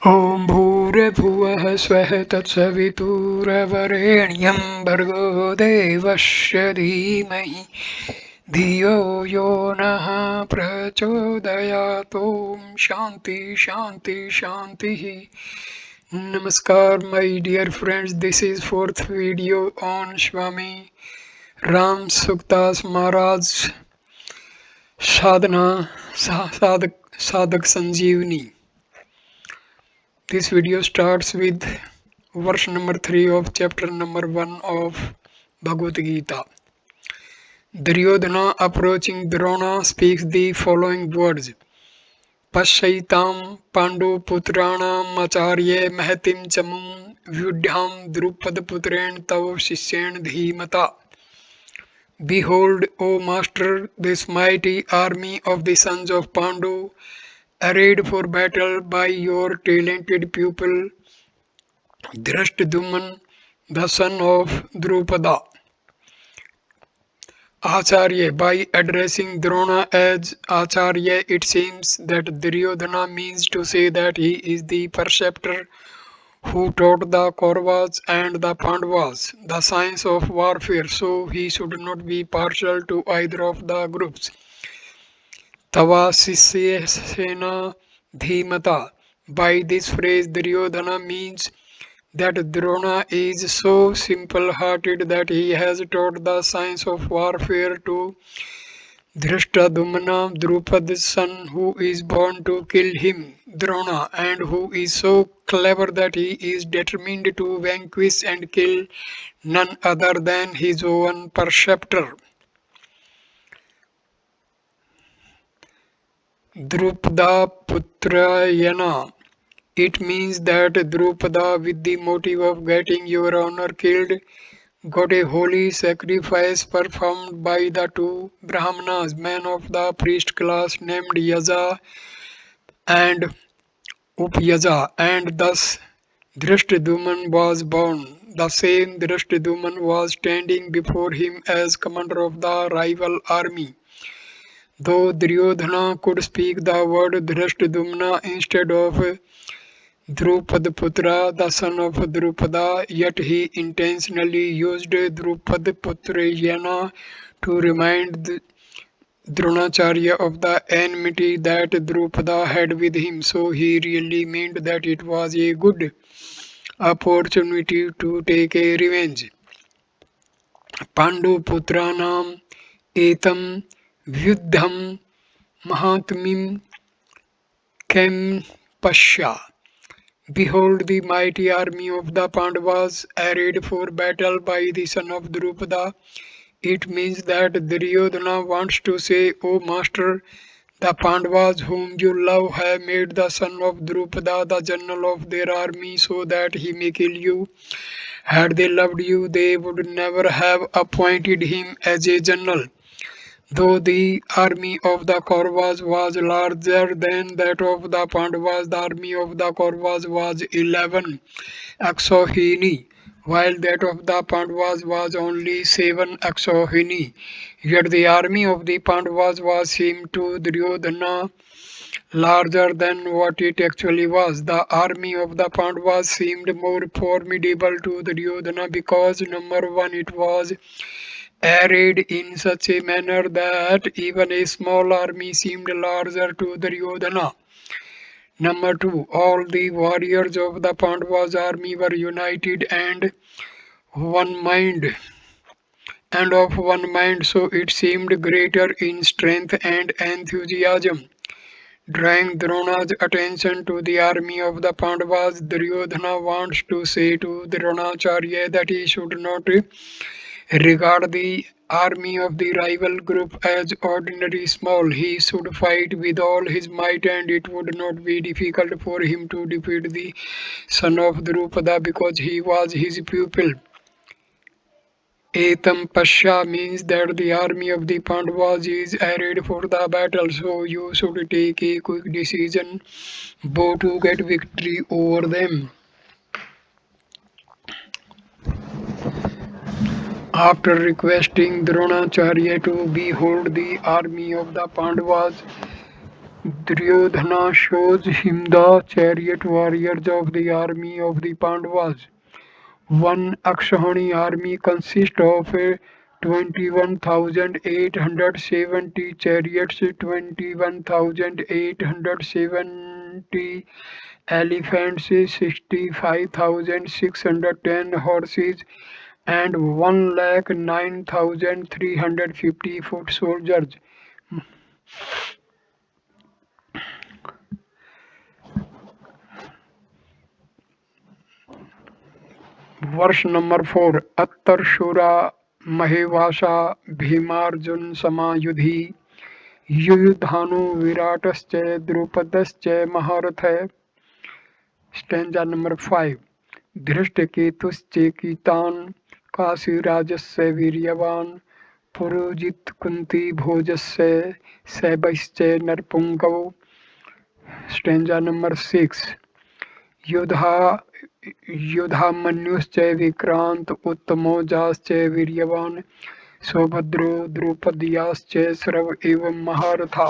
ॐ भूर्भुवः स्वः तत्सवितुर्वरेण्यं भर्गो देवस्य धीमहि धियो यो नः प्रचोदयात्। ॐ शान्ति शान्ति शान्तिः. Namaskar my dear friends, this is fourth video on Swami Ramsukhdasji Maharaj Sadhaka-Sanjivani. This video starts with verse number 3 of chapter number 1 of Bhagavad Gita. Duryodhana, approaching Drona, speaks the following words: Pasyaitam Pandu Putranam Acharya Mahatim Chamum Vyudhyam Drupad Putren Tav Shishen Dhimata. Behold, O Master, this mighty army of the sons of Pandu, arrayed for battle by your talented pupil Drashtadyumna, the son of Drupada. Acharya. By addressing Drona as Acharya, it seems that Duryodhana means to say that he is the preceptor who taught the Kauravas and the Pandavas the science of warfare, so he should not be partial to either of the groups. Tava Sisena Dhimata. By this phrase, Duryodhana means that Drona is so simple-hearted that he has taught the science of warfare to Drishtadyumna, Drupad's son, who is born to kill him, Drona, and who is so clever that he is determined to vanquish and kill none other than his own preceptor. Drupada Putrayana. It means that Drupada, with the motive of getting your honor killed, got a holy sacrifice performed by the two Brahmanas, men of the priest class named Yaja and Upyaja, and thus Drishtadyumna was born. The same Drishtadyumna was standing before him as commander of the rival army. Though Duryodhana could speak the word Drishtadyumna instead of Drupadputra, the son of Drupada, yet he intentionally used Drupadputrayana to remind Dronacharya of the enmity that Drupada had with him, so he really meant that it was a good opportunity to take a revenge. Pandu Putranam Etam Vyudham Mahatmim Kem Pasya. Behold, the mighty army of the Pandavas arrayed for battle by the son of Drupada. It means that Duryodhana wants to say, O Master, the Pandavas whom you love have made the son of Drupada the general of their army so that he may kill you. Had they loved you, they would never have appointed him as a general. Though the army of the Kauravas was larger than that of the Pandavas, the army of the Kauravas was 11 exohini, while that of the Pandavas was only 7 exohini. Yet the army of the Pandavas was seemed to Duryodhana larger than what it actually was. The army of the Pandavas seemed more formidable to Duryodhana because number one, it was arrayed in such a manner that even a small army seemed larger to Duryodhana. Number two, all the warriors of the Pandavas army were united and one mind and of one mind, so it seemed greater in strength and enthusiasm. Drawing Drona's attention to the army of the Pandavas, Duryodhana wants to say to Dronacharya that he should not regard the army of the rival group as ordinary small. He should fight with all his might, and it would not be difficult for him to defeat the son of Drupada because he was his pupil. Etam Pasya means that the army of the Pandavas is arrayed for the battle, so you should take a quick decision both to get victory over them. After requesting Dronacharya to behold the army of the Pandavas, Duryodhana shows him the chariot warriors of the army of the Pandavas. One Akshauhini army consists of 21,870 chariots, 21,870 elephants, 65,610 horses, and 1,09,350 foot soldiers. Verse number 4. Attar Shura Mahevasa Bhimarjun Samayudhi Yuyudhanu Viratascha Drupadascha Maharatha. Stanza number 5. धृष्टकेतुश्चेकितान् काशीराजस्य वीर्यवान् Purujit Kunti भोजस्य शैवश्च नरपुङ्गौ. Stanza number 6. योधा योधामन्युश्च Vikrant उत्तमौजाश्च वीर्यवान् सौभद्रो द्रौपदीयाश्च सर्व एवं महारथा.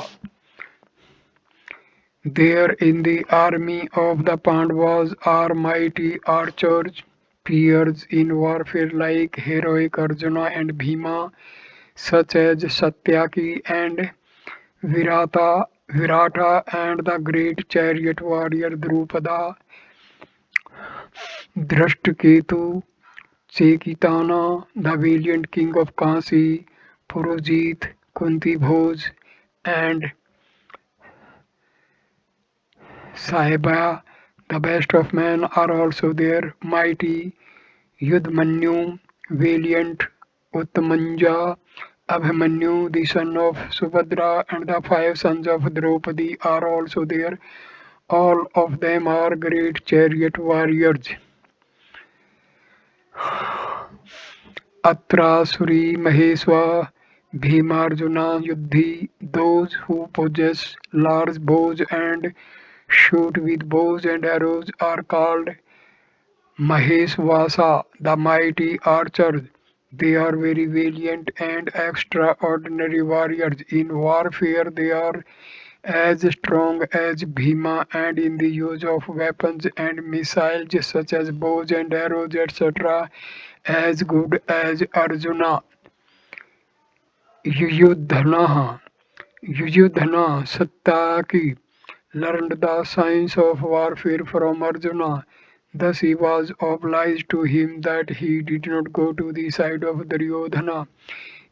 There in the army of the Pandavas are mighty archers, peers in warfare like heroic Arjuna and Bhima, such as Satyaki and Virata and the great chariot warrior Drupada, Drashtaketu, Chekitana, the valiant king of Kasi, Purojit, Kunti Bhoj, and Saheba, the best of men, are also there. Mighty Yudhmanyu, valiant Uttamanja, Abhimanyu, the son of Subhadra, and the 5 sons of Draupadi are also there. All of them are great chariot warriors. Atrasuri Maheswa Bhimarjuna Yuddhi, those who possess large bows and shoot with bows and arrows are called Maheswasa, the mighty archers. They are very valiant and extraordinary warriors. In warfare, they are as strong as Bhima, and in the use of weapons and missiles such as bows and arrows, etc., as good as Arjuna. Yuyudhana Satyaki learned the science of warfare from Arjuna. Thus he was obliged to him that he did not go to the side of Duryodhana,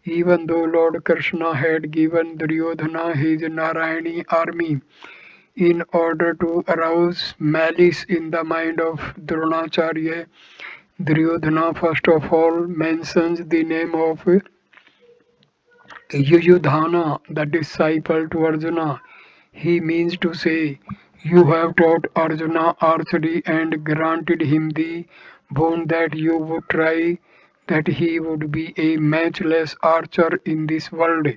even though Lord Krishna had given Duryodhana his Narayani army in order to arouse malice in the mind of Dronacharya. Duryodhana first of all mentions the name of Yuyudhana, the disciple to Arjuna. He means to say, you have taught Arjuna archery and granted him the boon that you would try, that he would be a matchless archer in this world.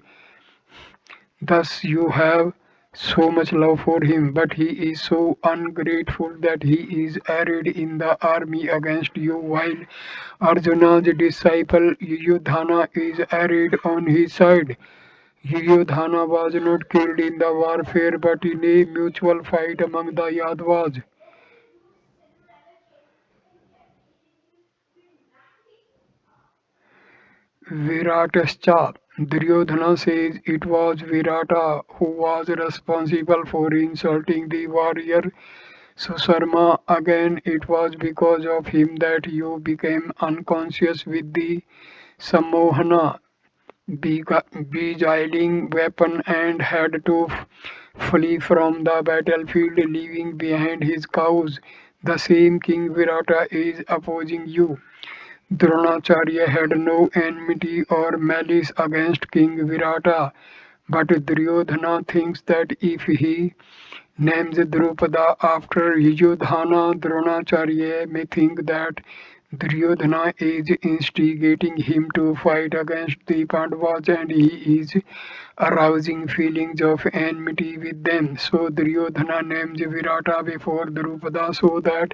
Thus you have so much love for him, but he is so ungrateful that he is arrayed in the army against you, while Arjuna's disciple Yuyudhana is arrayed on his side. Yuyudhana was not killed in the warfare, but in a mutual fight among the Yadavas. Viratascha. Duryodhana says it was Virata who was responsible for insulting the warrior Susarma. Again, it was because of him that you became unconscious with the Sammohana beguiling weapon and had to flee from the battlefield, leaving behind his cows. The same King Virata is opposing you. Dronacharya had no enmity or malice against King Virata, but Duryodhana thinks that if he names Drupada after Yudhana, Dronacharya may think that Duryodhana is instigating him to fight against the Pandavas and he is arousing feelings of enmity with them. So Duryodhana names Virata before Drupada so that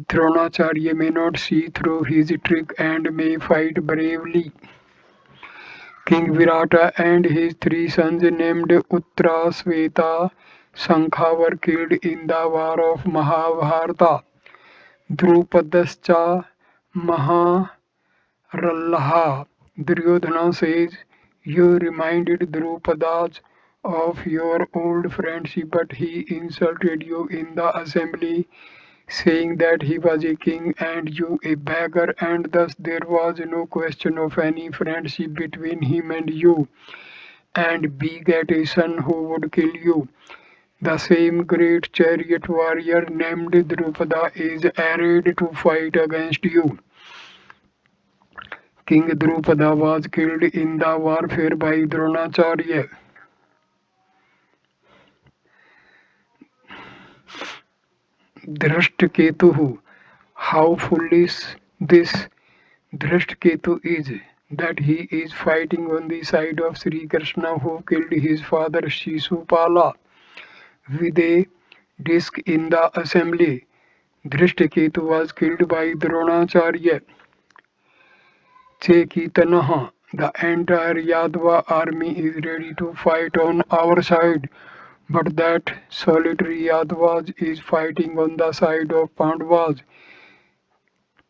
Dronacharya may not see through his trick and may fight bravely. King Virata and his three sons named Uttra, Sveta, Sankha were killed in the war of Mahabharata. Drupadascha Maharallaha. Duryodhana says, "You reminded Drupadas of your old friendship, but he insulted you in the assembly, saying that he was a king and you a beggar, and thus there was no question of any friendship between him and you, and begat a son who would kill you. The same great chariot warrior named Drupada is arrayed to fight against you." King Drupada was killed in the warfare by Dronacharya. Drashtaketu. How foolish this Drashtaketu is, that he is fighting on the side of Sri Krishna, who killed his father Shishupala with a disc in the assembly. Drishtaketu was killed by Dronacharya. Chekitanaha. The entire Yadava army is ready to fight on our side, but that solitary Yadava is fighting on the side of Pandavas.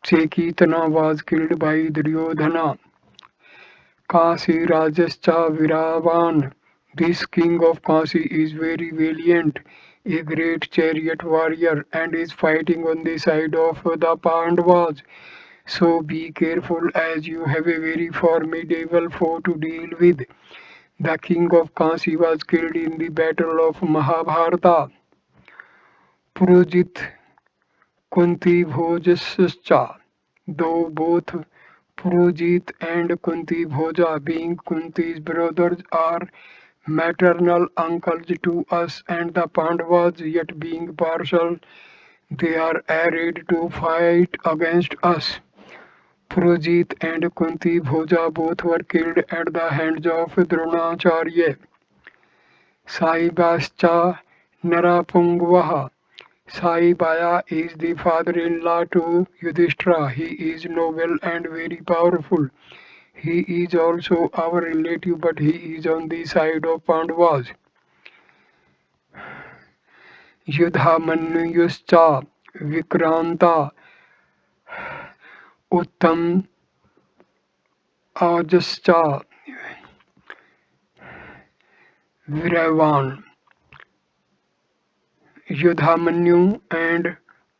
Chekitana was killed by Duryodhana. Kasi Rajascha Viravan. This king of Kasi is very valiant, a great chariot warrior, and is fighting on the side of the Pandavas. So be careful, as you have a very formidable foe to deal with. The king of Kasi was killed in the battle of Mahabharata. Purujit Kunti Bhojascha. Though both Purujit and Kunti Bhoja, being Kunti's brothers, are maternal uncles to us and the Pandavas, yet being partial, they are arrayed to fight against us. Purujit and Kunti Bhoja both were killed at the hands of Dronacharya. Saibascha Narapungvaha. Saibaya is the father-in-law to Yudhishthira. He is noble and very powerful. He is also our relative, but he is on the side of Pandavas. Yudhamanyuscha Vikranta Uttam Ajascha Viravan. Yudhamanyu and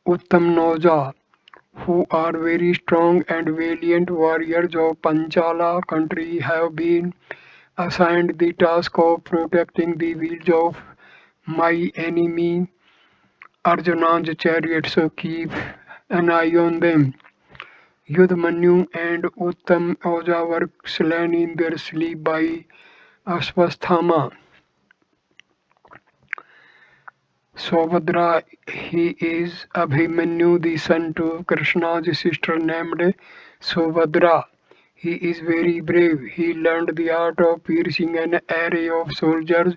Uttamnoja, who are very strong and valiant warriors of Panchala country, have been assigned the task of protecting the wheels of my enemy Arjuna's chariot, so keep an eye on them. Yudhamanyu and Uttam Oja were slain in their sleep by Ashwasthama. Subhadra, he is Abhimanyu, the son to Krishna's sister named Subhadra. He is very brave. He learned the art of piercing an array of soldiers,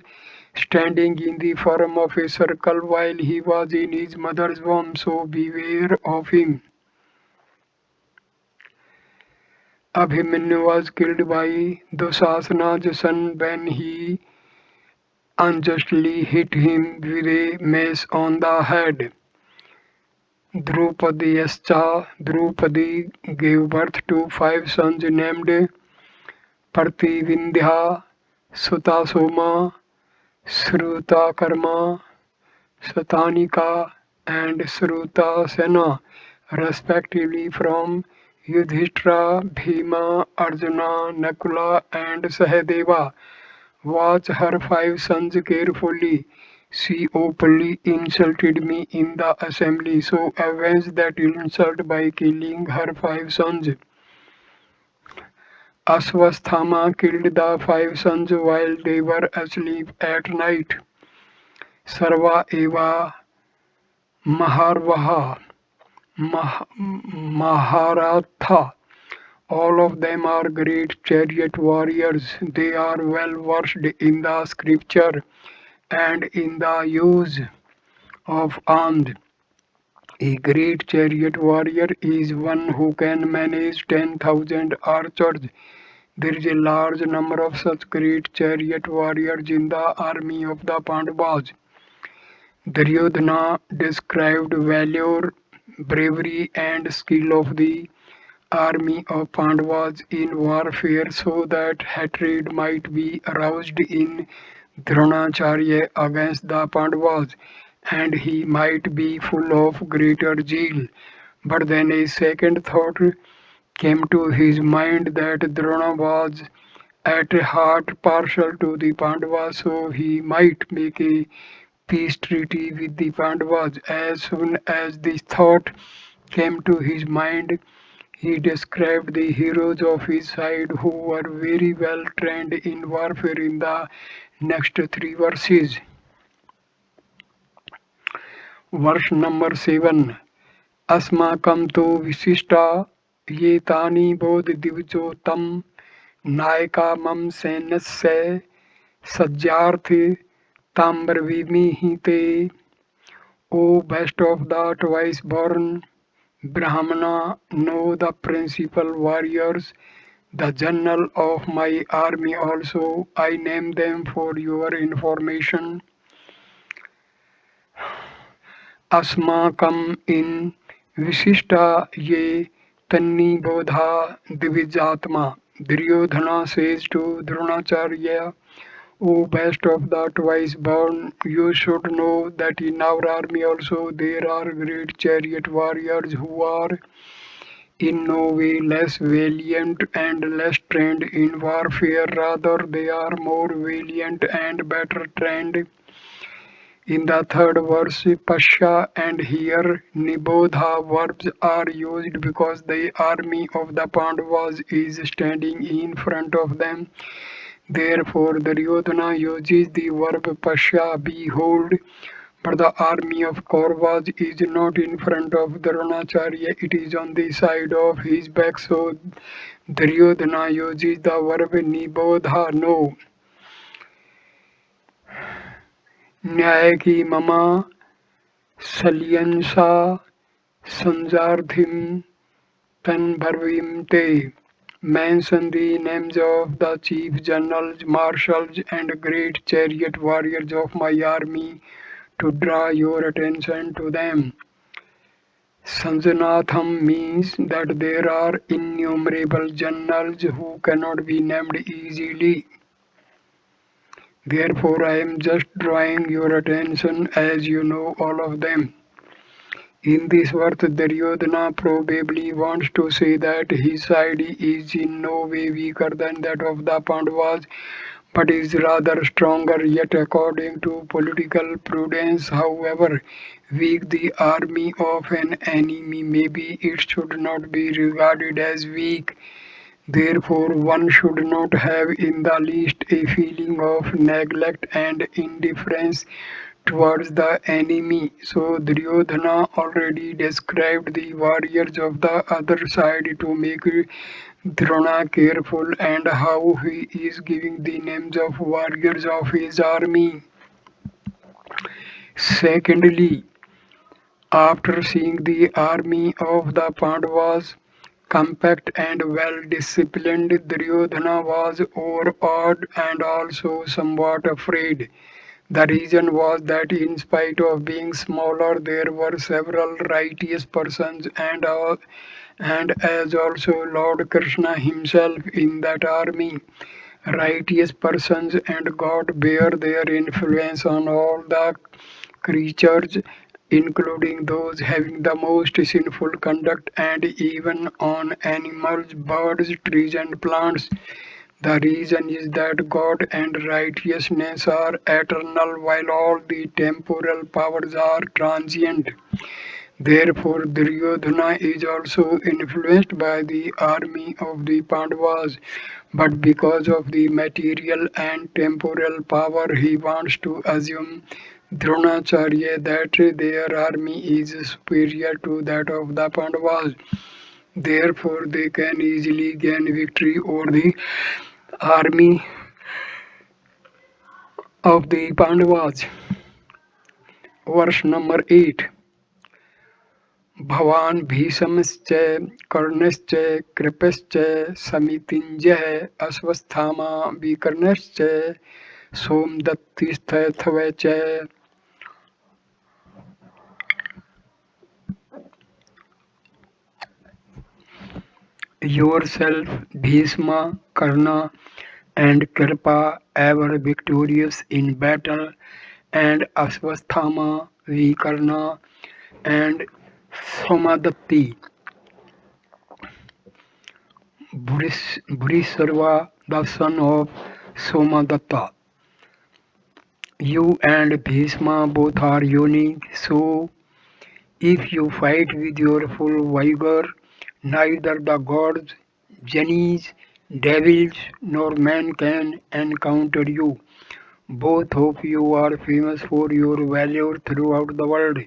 standing in the form of a circle while he was in his mother's womb, so beware of him. Abhimanyu was killed by Dusasana's son when he unjustly hit him with a mace on the head. Drupadiascha. Drupadi gave birth to 5 sons named Prativindhya, Sutasoma, Srutakarma, Satanika, and Srutasena, respectively from Yudhishthira, Bhima, Arjuna, Nakula, and Sahadeva. Watch her 5 sons carefully. She openly insulted me in the assembly, so avenge that insult by killing her 5 sons. Ashwasthama killed the 5 sons while they were asleep at night. Sarva eva Maharvaha Maharatha. All of them are great chariot warriors. They are well versed in the scripture and in the use of arms. A great chariot warrior is one who can manage 10,000 archers. There is a large number of such great chariot warriors in the army of the Pandavas. Duryodhana described valor, bravery, and skill of the army of Pandavas in warfare so that hatred might be aroused in Dronacharya against the Pandavas, and he might be full of greater zeal. But then a second thought came to his mind that Drona was at heart partial to the Pandavas, so he might make a peace treaty with the Pandavas. As soon as this thought came to his mind, he described the heroes of his side who were very well trained in warfare in the next three verses. Verse number 7. अस्माकं तु विशिष्टा ये तानि बोधदिवचोत्तम नायका मम सैन्यस्य सज्जार्थ ताम्रविमिहि ते O best of the twice born Brahmana, know the principal warriors, the general of my army also. I name them for your information. Asmakam in Visishta ye Tanni Bodha Divijatma. Duryodhana says to Dronacharya, O best of the twice born, you should know that in our army also there are great chariot warriors who are in no way less valiant and less trained in warfare, rather, they are more valiant and better trained. In the third verse, Pasha and here Nibodha verbs are used because the army of the Pandavas is standing in front of them. Therefore, Duryodhana uses the verb Pasha, behold, but the army of Kauravas is not in front of Dronacharya, it is on the side of his back. So Duryodhana uses the verb Nibodha, no. न्याय की mama सलियंसा संजार्थिम तन te. Mention the names of the chief generals, marshals, and great chariot warriors of my army to draw your attention to them. Sanjanatham means that there are innumerable generals who cannot be named easily. Therefore, I am just drawing your attention as you know all of them. In this verse, Duryodhana probably wants to say that his side is in no way weaker than that of the Pandavas, but is rather stronger. Yet, according to political prudence, however weak the army of an enemy may be, it should not be regarded as weak. Therefore, one should not have in the least a feeling of neglect and indifference towards the enemy. So, Duryodhana already described the warriors of the other side to make Drona careful and how he is giving the names of warriors of his army. Secondly, after seeing the army of the Pandavas compact and well disciplined, Duryodhana was overawed and also somewhat afraid. The reason was that in spite of being smaller, there were several righteous persons and as also Lord Krishna himself in that army. Righteous persons and God bear their influence on all the creatures, including those having the most sinful conduct, and even on animals, birds, trees, and plants. The reason is that God and righteousness are eternal, while all the temporal powers are transient. Therefore, Duryodhana is also influenced by the army of the Pandavas, but because of the material and temporal power, he wants to assume Dronacharya that their army is superior to that of the Pandavas. Therefore, they can easily gain victory over the army of the Pandavas. Verse number 8. भवान् भीष्मश्च कर्णश्च कृपश्च समितिञ्जयः अश्वत्थामा विकर्णश्च सोमदत्तिस्तथैव च yourself, Bhishma, Karna, and Kripa, ever victorious in battle, and Ashwatthama, Vikarna, and Somadatti, Bhurisarva, the son of Somadatta. You and Bhishma both are unique, so if you fight with your full vigor, neither the gods, genies, devils, nor men can encounter you. Both of you are famous for your valor throughout the world.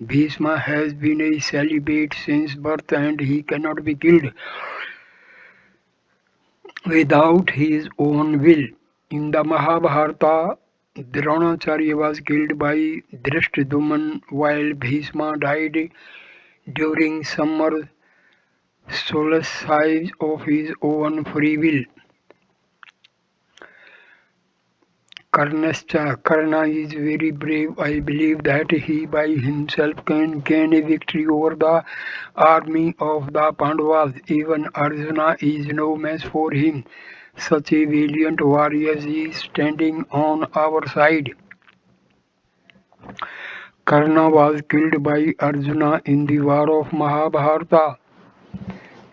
Bhishma has been a celibate since birth and he cannot be killed without his own will. In the Mahabharata, Dronacharya was killed by Drishtadyumna while Bhishma died during summer solstice of his own free will. Karna is very brave. I believe that he by himself can gain a victory over the army of the Pandavas. Even Arjuna is no match for him. Such a valiant warrior is standing on our side. Karna was killed by Arjuna in the war of Mahabharata.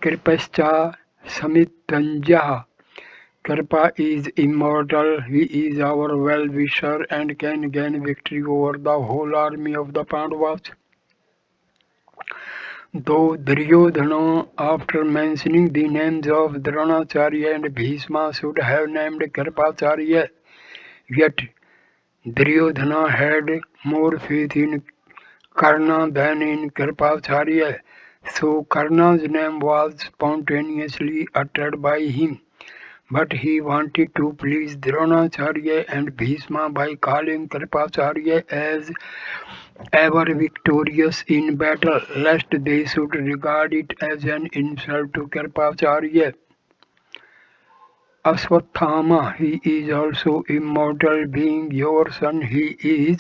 Kripascha Samitanjaha. Kripa is immortal, he is our well-wisher and can gain victory over the whole army of the Pandavas. Though Duryodhana, after mentioning the names of Dronacharya and Bhishma, should have named Kripacharya, yet Duryodhana had more faith in Karna than in Kripacharya, so Karna's name was spontaneously uttered by him. But he wanted to please Dronacharya and Bhishma by calling Kripacharya as ever victorious in battle, lest they should regard it as an insult to Kripacharya. Ashwatthama, he is also immortal, being your son, he is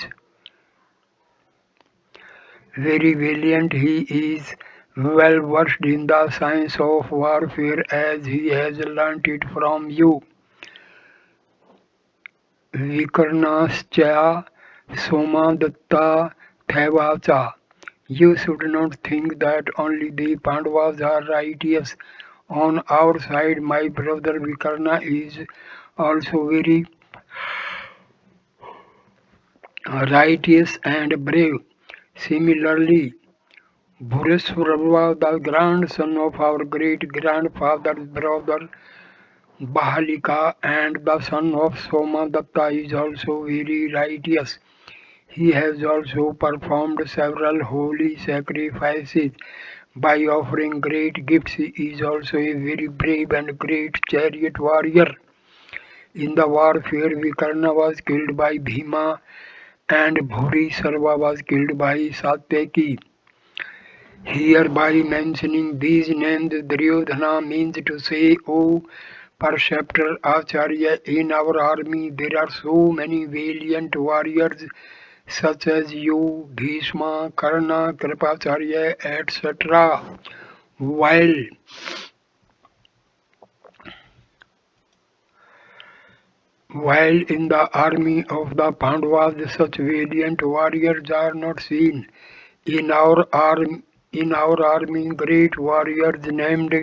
very valiant, he is well versed in the science of warfare as he has learnt it from you. Vikarnascha Somadatta Thevacha. You should not think that only the Pandavas are righteous. On our side, my brother Vikarna is also very righteous and brave. Similarly, Bhuriswarva, the grandson of our great grandfather's brother Bahalika and the son of Somadatta, is also very righteous. He has also performed several holy sacrifices by offering great gifts. He is also a very brave and great chariot warrior. In the warfare, Vikarna was killed by Bhima and Bhuri Sarva was killed by Satyaki. Hereby mentioning these names, Duryodhana means to say, O Preceptor Acharya, in our army there are so many valiant warriors such as you, Bhishma, Karna, Kripacharya, etc. While while in the army of the Pandavas such valiant warriors are not seen. In our army great warriors named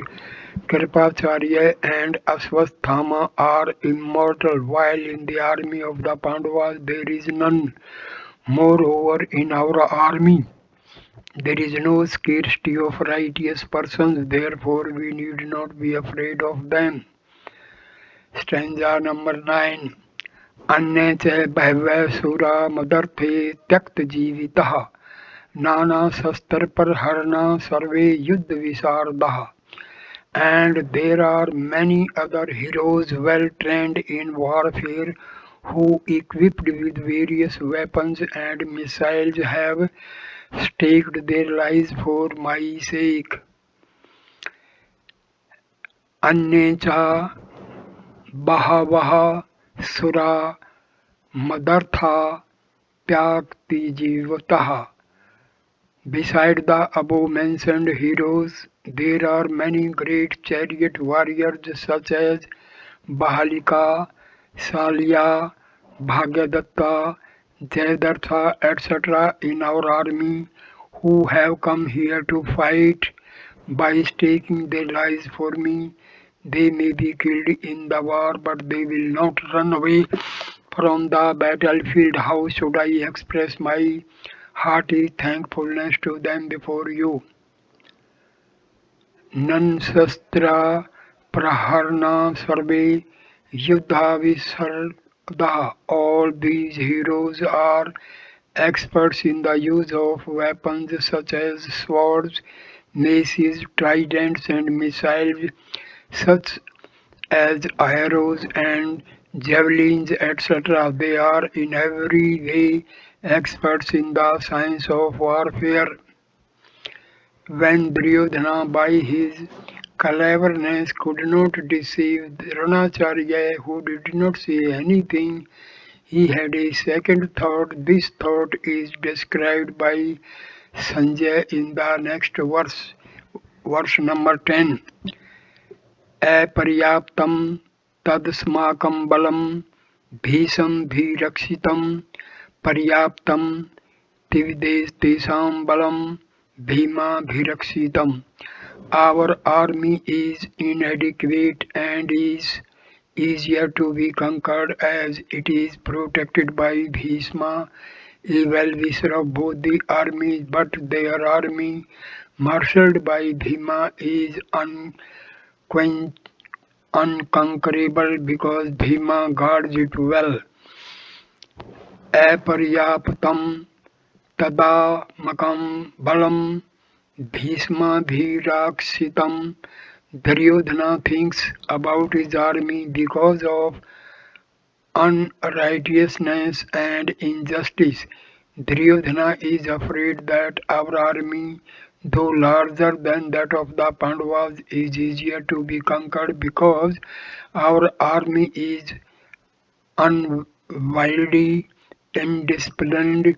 Kripacharya and Ashwatthama are immortal, while in the army of the Pandavas there is none. Moreover, in our army there is no scarcity of righteous persons, therefore we need not be afraid of them. Stanza number 9. अन्ये च बहवः सुरा मदर्थे त्यक्तजीवितः नानाशस्त्रप्रहरणा सर्वे युद्धविशारदाः. And there are many other heroes well trained in warfare who, equipped with various weapons and missiles, have staked their lives for my sake. Annecha Bahavaha Sura Madartha Tyakti Jivataha. Beside the above-mentioned heroes, there are many great chariot warriors such as Bahalika, Salya, Bhagyadatta, Jayadratha, etc. in our army who have come here to fight by staking their lives for me. They may be killed in the war, but they will not run away from the battlefield. How should I express my hearty thankfulness to them before you? Nansastra Praharna Sarve Yuddha Visarda. All these heroes are experts in the use of weapons such as swords, maces, tridents, and missiles such as arrows and javelins, etc. They are in every way experts in the science of warfare. When Duryodhana by his cleverness could not deceive Dronacharya, who did not say anything, he had a second thought. This thought is described by Sanjay in the next verse, verse number 10. अपर्याप्तं तदस्माकं बलं भीषमभिरक्षितं पर्याप्तं तेषां बलं भीमाभिरक्षितम्. Our army is inadequate and is easier to be conquered as it is protected by Bhishma, a well-wisher of both the armies, but their army, marshaled by Bhima, is unconquerable because Bhima guards it well. Aparyapatam tadamakam balam bhishmabhirakshitam. Duryodhana thinks about his army because of unrighteousness and injustice. Duryodhana is afraid that our army, though larger than that of the Pandavas, is easier to be conquered because our army is unwieldy, indisciplined,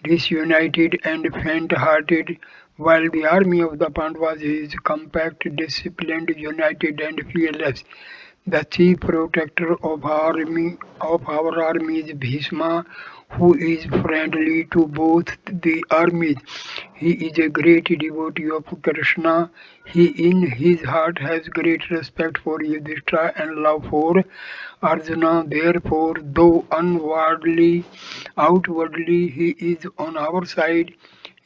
disunited, and faint-hearted, while the army of the Pandavas is compact, disciplined, united, and fearless. The chief protector of our army is Bhishma, who is friendly to both the armies. He is a great devotee of Krishna. He in his heart has great respect for Yudhishthira and love for Arjuna. Therefore, though outwardly he is on our side,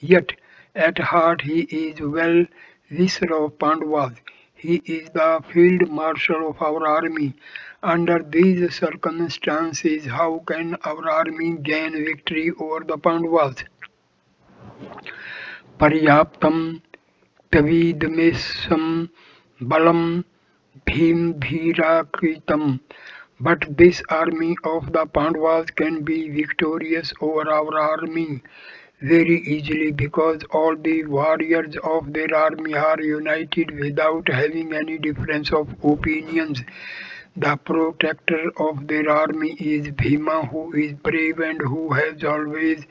yet at heart he is well wisher of Pandavas. He is the field marshal of our army. Under these circumstances, how can our army gain victory over the Pandavas? Paryaptam Tavidmesam Balam Bhimvirakritam. But this army of the Pandavas can be victorious over our army very easily because all the warriors of their army are united without having any difference of opinions. The protector of their army is Bhima, who is brave and who has always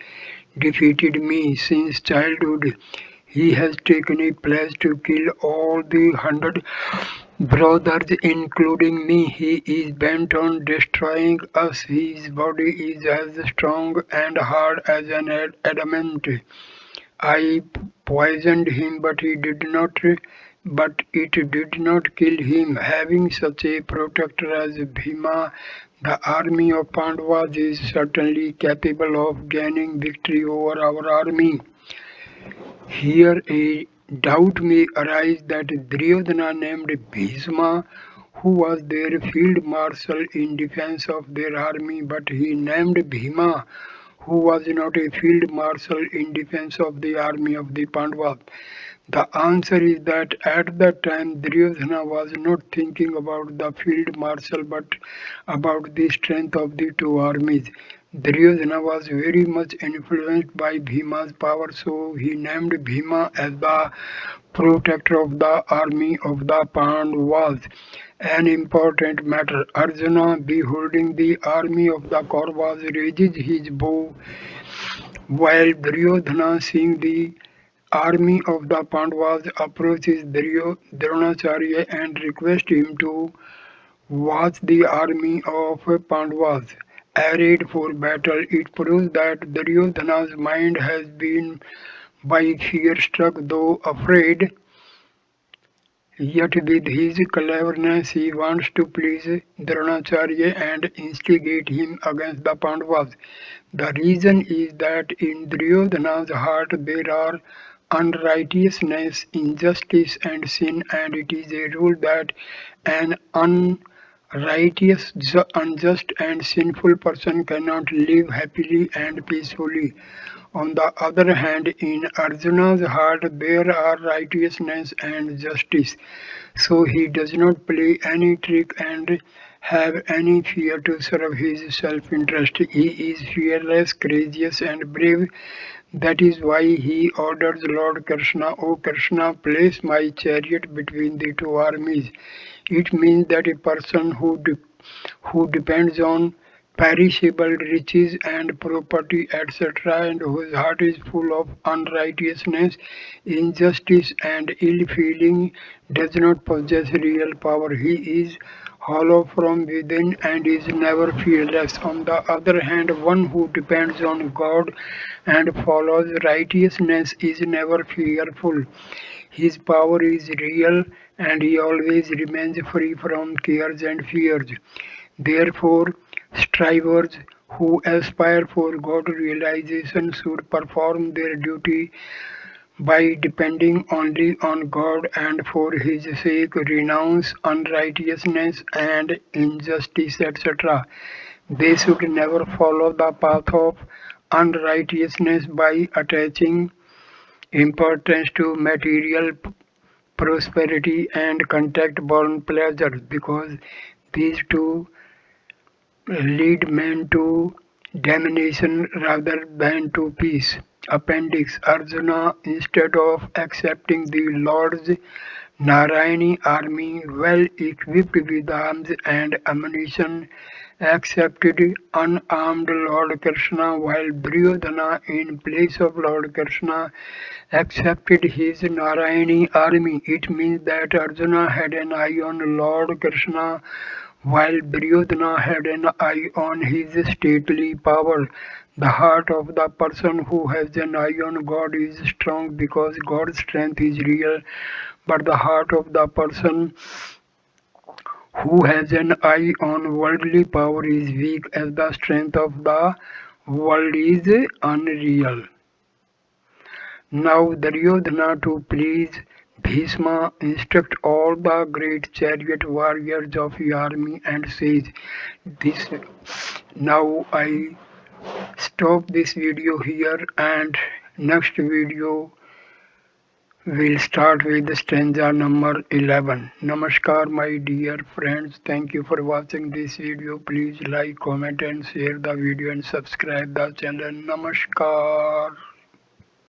defeated me since childhood. He has taken a pledge to kill all the 100 brothers, including me. He is bent on destroying us. His body is as strong and hard as an adamant. I poisoned him, but it did not kill him. Having such a protector as Bhima, the army of Pandavas is certainly capable of gaining victory over our army. Here a doubt may arise that Duryodhana named Bhishma, who was their field marshal in defense of their army, but he named Bhima, who was not a field marshal in defense of the army of the Pandavas. The answer is that at that time Duryodhana was not thinking about the field marshal but about the strength of the two armies. Duryodhana was very much influenced by Bhima's power, so he named Bhima as the protector of the army of the Pandavas. An important matter. Arjuna, beholding the army of the Kauravas, raises his bow, while Duryodhana, seeing the army of the Pandavas, approaches Dronacharya and requests him to watch the army of Pandavas arrayed for battle. It proves that Duryodhana's mind has been by fear struck, though afraid. Yet with his cleverness he wants to please Dronacharya and instigate him against the Pandavas. The reason is that in Duryodhana's heart there are unrighteousness, injustice and sin, and it is a rule that an unrighteous, unjust and sinful person cannot live happily and peacefully. On the other hand, in Arjuna's heart there are righteousness and justice, so he does not play any trick and have any fear to serve his self-interest. He is fearless, courageous and brave. That is why he orders Lord Krishna, "O Krishna, place my chariot between the two armies." It means that a person who depends on perishable riches and property, etc., and whose heart is full of unrighteousness, injustice, and ill feeling, does not possess real power. He is hollow from within and is never fearless. On the other hand, one who depends on God and follows righteousness is never fearful. His power is real and he always remains free from cares and fears. Therefore, strivers who aspire for God realization should perform their duty by depending only on God and for His sake renounce unrighteousness and injustice, etc. They should never follow the path of unrighteousness by attaching importance to material prosperity and contact-born pleasures, because these two lead men to damnation rather than to peace. Appendix. Arjuna, instead of accepting the Lord's Narayani army well equipped with arms and ammunition, accepted unarmed Lord Krishna, while Duryodhana, in place of Lord Krishna, accepted his Narayani army. It means that Arjuna had an eye on Lord Krishna while Duryodhana had an eye on his stately power. The heart of the person who has an eye on God is strong because God's strength is real, but the heart of the person who has an eye on worldly power is weak, as the strength of the world is unreal. Now Duryodhana, to please Bhishma, instruct all the great chariot warriors of the army and says this. Now I stop this video here, and next video will start with stanza number 11. Namaskar my dear friends. Thank you for watching this video. Please like, comment and share the video and subscribe the channel. Namaskar.